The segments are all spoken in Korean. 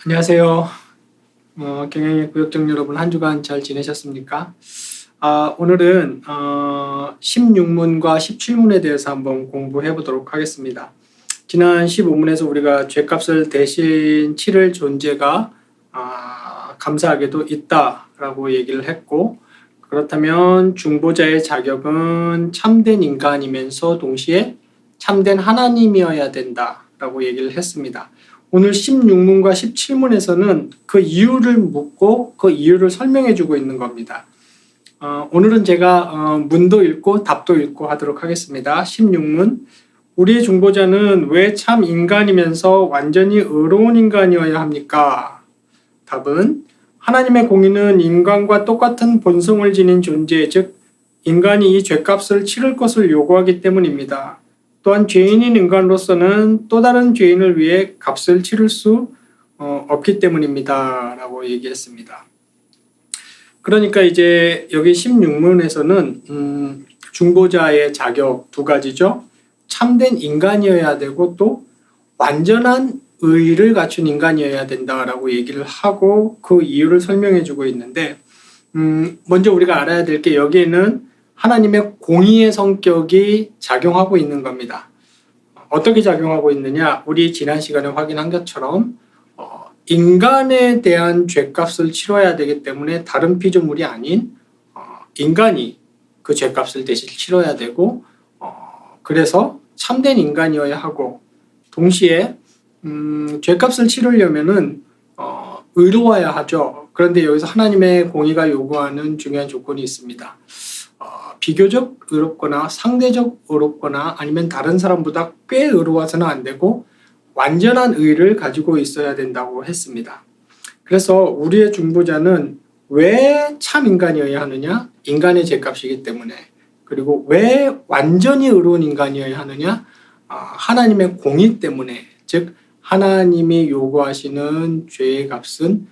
안녕하세요. 경영의 구역정 여러분, 한 주간 잘 지내셨습니까? 오늘은 16문과 17문에 대해서 한번 공부해 보도록 하겠습니다. 지난 15문에서 우리가 죄값을 대신 치를 존재가 감사하게도 있다라고 얘기를 했고, 그렇다면 중보자의 자격은 참된 인간이면서 동시에 참된 하나님이어야 된다라고 얘기를 했습니다. 오늘 16문과 17문에서는 그 이유를 묻고 그 이유를 설명해 주고 있는 겁니다. 오늘은 제가 문도 읽고 답도 읽고 하도록 하겠습니다. 16문, 우리의 중보자는 왜 참 인간이면서 완전히 의로운 인간이어야 합니까? 답은 하나님의 공의는 인간과 똑같은 본성을 지닌 존재, 즉 인간이 이 죄값을 치를 것을 요구하기 때문입니다. 또한 죄인인 인간으로서는 또 다른 죄인을 위해 값을 치를 수 없기 때문입니다. 라고 얘기했습니다. 그러니까 이제 여기 16문에서는 중보자의 자격 두 가지죠. 참된 인간이어야 되고 또 완전한 의를 갖춘 인간이어야 된다라고 얘기를 하고 그 이유를 설명해 주고 있는데, 먼저 우리가 알아야 될 게 여기에는 하나님의 공의의 성격이 작용하고 있는 겁니다. 어떻게 작용하고 있느냐? 우리 지난 시간에 확인한 것처럼 인간에 대한 죄값을 치러야 되기 때문에 다른 피조물이 아닌 인간이 그 죄값을 대신 치러야 되고, 그래서 참된 인간이어야 하고, 동시에 죄값을 치르려면은 의로워야 하죠. 그런데 여기서 하나님의 공의가 요구하는 중요한 조건이 있습니다. 비교적 의롭거나 상대적 의롭거나 아니면 다른 사람보다 꽤 의로워서는 안 되고 완전한 의를 가지고 있어야 된다고 했습니다. 그래서 우리의 중보자는 왜 참 인간이어야 하느냐? 인간의 죄값이기 때문에. 그리고 왜 완전히 의로운 인간이어야 하느냐? 하나님의 공의 때문에. 즉 하나님이 요구하시는 죄의 값은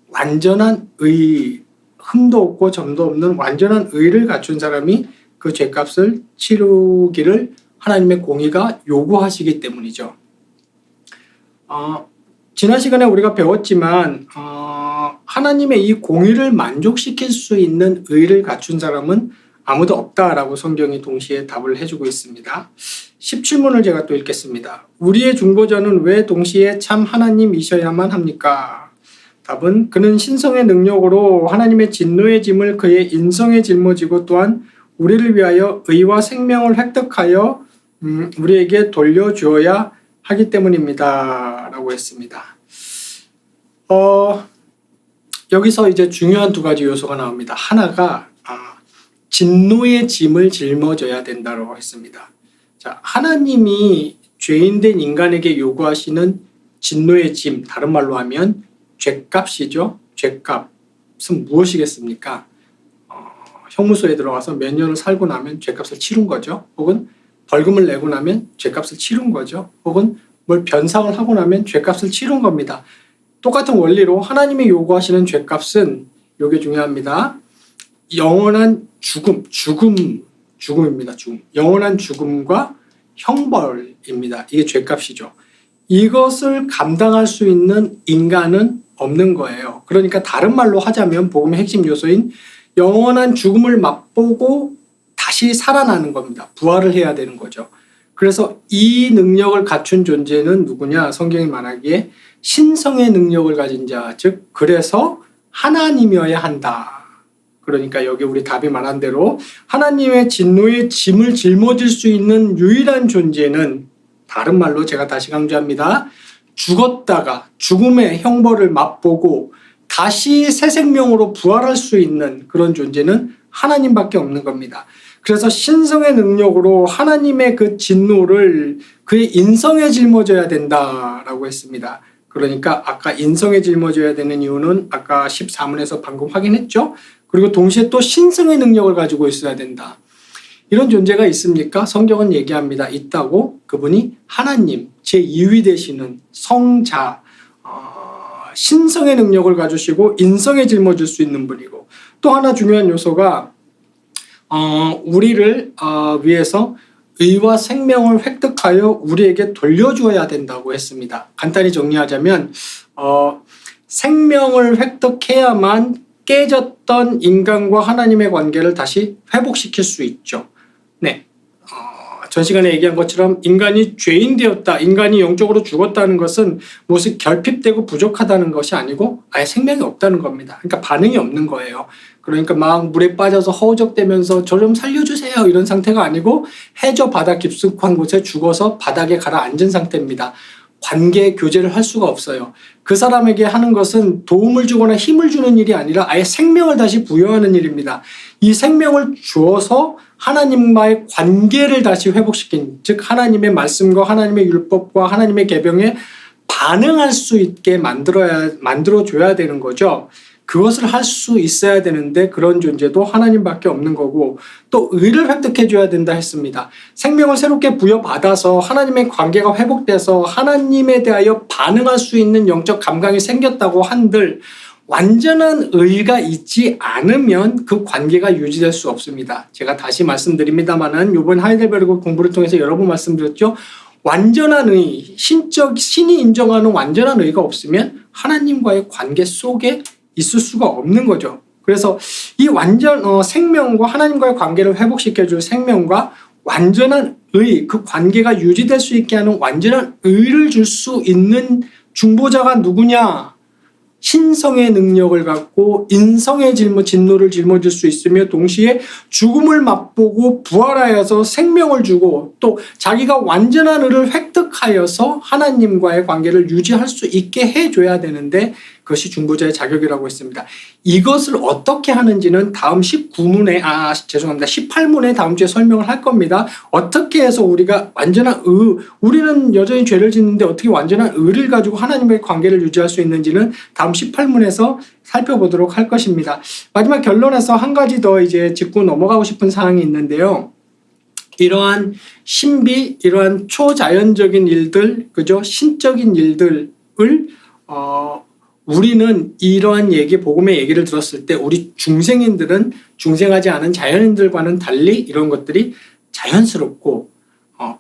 완전한 의, 흠도 없고 점도 없는 완전한 의를 갖춘 사람이 그 죄값을 치르기를 하나님의 공의가 요구하시기 때문이죠. 지난 시간에 우리가 배웠지만 하나님의 이 공의를 만족시킬 수 있는 의를 갖춘 사람은 아무도 없다라고 성경이 동시에 답을 해주고 있습니다. 17문을 제가 또 읽겠습니다. 우리의 중보자는 왜 동시에 참 하나님이셔야만 합니까? 답은 그는 신성의 능력으로 하나님의 진노의 짐을 그의 인성에 짊어지고 또한 우리를 위하여 의와 생명을 획득하여 우리에게 돌려주어야 하기 때문입니다. 라고 했습니다. 여기서 이제 중요한 두 가지 요소가 나옵니다. 하나가 진노의 짐을 짊어져야 된다고 했습니다. 자, 하나님이 죄인된 인간에게 요구하시는 진노의 짐, 다른 말로 하면 죄값이죠. 죄값은 무엇이겠습니까? 형무소에 들어가서 몇 년을 살고 나면 죄값을 치른 거죠. 혹은 벌금을 내고 나면 죄값을 치른 거죠. 혹은 뭘 변상을 하고 나면 죄값을 치른 겁니다. 똑같은 원리로 하나님이 요구하시는 죄값은, 이게 중요합니다. 영원한 죽음입니다. 영원한 죽음과 형벌입니다. 이게 죄값이죠. 이것을 감당할 수 있는 인간은 없는 거예요. 그러니까 다른 말로 하자면 복음의 핵심 요소인 영원한 죽음을 맛보고 다시 살아나는 겁니다. 부활을 해야 되는 거죠. 그래서 이 능력을 갖춘 존재는 누구냐? 성경이 말하기에 신성의 능력을 가진 자, 즉 그래서 하나님이어야 한다. 그러니까 여기 우리 답이 말한 대로 하나님의 진노의 짐을 짊어질 수 있는 유일한 존재는, 다른 말로 제가 다시 강조합니다. 죽었다가 죽음의 형벌을 맛보고 다시 새 생명으로 부활할 수 있는 그런 존재는 하나님밖에 없는 겁니다. 그래서 신성의 능력으로 하나님의 그 진노를 그의 인성에 짊어져야 된다라고 했습니다. 그러니까 아까 인성에 짊어져야 되는 이유는 아까 14문에서 방금 확인했죠. 그리고 동시에 또 신성의 능력을 가지고 있어야 된다. 이런 존재가 있습니까? 성경은 얘기합니다. 있다고. 그분이 하나님, 제2위 되시는 성자, 신성의 능력을 가지시고 인성에 짊어질 수 있는 분이고, 또 하나 중요한 요소가 우리를 위해서 의와 생명을 획득하여 우리에게 돌려주어야 된다고 했습니다. 간단히 정리하자면 생명을 획득해야만 깨졌던 인간과 하나님의 관계를 다시 회복시킬 수 있죠. 네. 전 시간에 얘기한 것처럼 인간이 죄인 되었다, 인간이 영적으로 죽었다는 것은 무엇이 결핍되고 부족하다는 것이 아니고 아예 생명이 없다는 겁니다. 그러니까 반응이 없는 거예요. 그러니까 막 물에 빠져서 허우적대면서 저 좀 살려주세요 이런 상태가 아니고 해저 바다 깊숙한 곳에 죽어서 바닥에 가라앉은 상태입니다. 관계 교제를 할 수가 없어요. 그 사람에게 하는 것은 도움을 주거나 힘을 주는 일이 아니라 아예 생명을 다시 부여하는 일입니다. 이 생명을 주어서 하나님과의 관계를 다시 회복시킨, 즉 하나님의 말씀과 하나님의 율법과 하나님의 계명에 반응할 수 있게 만들어줘야 되는 거죠. 그것을 할 수 있어야 되는데 그런 존재도 하나님밖에 없는 거고, 또 의를 획득해 줘야 된다 했습니다. 생명을 새롭게 부여받아서 하나님의 관계가 회복돼서 하나님에 대하여 반응할 수 있는 영적 감각이 생겼다고 한들 완전한 의가 있지 않으면 그 관계가 유지될 수 없습니다. 제가 다시 말씀드립니다만은 이번 하이델베르그 공부를 통해서 여러 번 말씀드렸죠. 완전한 의, 신이 인정하는 완전한 의가 없으면 하나님과의 관계 속에 있을 수가 없는 거죠. 그래서 이 생명과 하나님과의 관계를 회복시켜줄 생명과 완전한 의, 그 관계가 유지될 수 있게 하는 완전한 의를 줄 수 있는 중보자가 누구냐? 신성의 능력을 갖고 인성의 진노를 짊어질 수 있으며 동시에 죽음을 맛보고 부활하여서 생명을 주고 또 자기가 완전한 의를 획득하여서 하나님과의 관계를 유지할 수 있게 해줘야 되는데 그것이 중보자의 자격이라고 했습니다. 이것을 어떻게 하는지는 다음 18문에 다음 주에 설명을 할 겁니다. 어떻게 해서 우리가 완전한 우리는 여전히 죄를 짓는데 어떻게 완전한 의를 가지고 하나님과의 관계를 유지할 수 있는지는 다음 18문에서 살펴보도록 할 것입니다. 마지막 결론에서 한 가지 더 이제 짚고 넘어가고 싶은 사항이 있는데요. 이러한 신비, 이러한 초자연적인 일들, 그죠? 신적인 일들을 우리는 이러한 복음의 얘기를 들었을 때 우리 중생인들은 중생하지 않은 자연인들과는 달리 이런 것들이 자연스럽고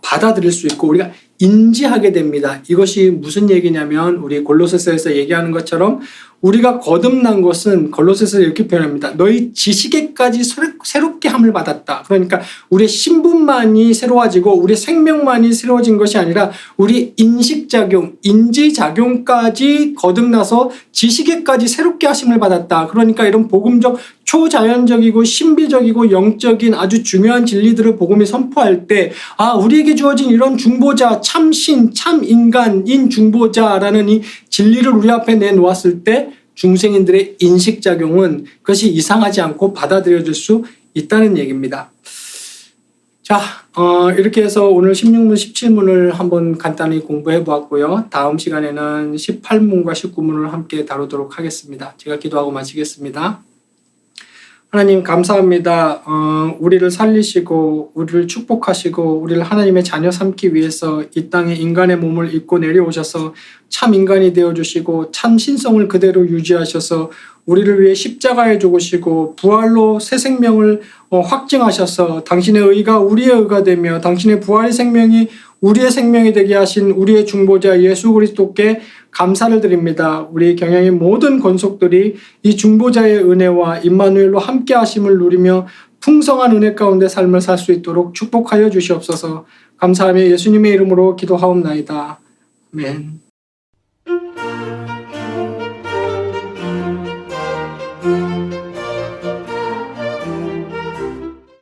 받아들일 수 있고 우리가 인지하게 됩니다. 이것이 무슨 얘기냐면 우리 골로새서에서 얘기하는 것처럼 우리가 거듭난 것은 골로새서 이렇게 표현합니다. 너희 지식에까지 새롭게 함을 받았다. 그러니까 우리의 신분만이 새로워지고 우리의 생명만이 새로워진 것이 아니라 우리 인식작용, 인지작용까지 거듭나서 지식에까지 새롭게 하심을 받았다. 그러니까 이런 복음적 초자연적이고 신비적이고 영적인 아주 중요한 진리들을 복음이 선포할 때 우리에게 주어진 이런 중보자, 참신, 참인간인 중보자라는 이 진리를 우리 앞에 내놓았을 때 중생인들의 인식작용은 그것이 이상하지 않고 받아들여질 수 있다는 얘기입니다. 자, 이렇게 해서 오늘 16문, 17문을 한번 간단히 공부해 보았고요. 다음 시간에는 18문과 19문을 함께 다루도록 하겠습니다. 제가 기도하고 마치겠습니다. 하나님 감사합니다. 우리를 살리시고 우리를 축복하시고 우리를 하나님의 자녀 삼기 위해서 이 땅에 인간의 몸을 입고 내려오셔서 참 인간이 되어주시고 참 신성을 그대로 유지하셔서 우리를 위해 십자가에 죽으시고 부활로 새 생명을 확증하셔서 당신의 의가 우리의 의가 되며 당신의 부활의 생명이 우리의 생명이 되게 하신 우리의 중보자 예수 그리스도께 감사를 드립니다. 우리 경영의 모든 권속들이 이 중보자의 은혜와 임마누엘로 함께 하심을 누리며 풍성한 은혜 가운데 삶을 살 수 있도록 축복하여 주시옵소서. 감사하며 예수님의 이름으로 기도하옵나이다. 아멘.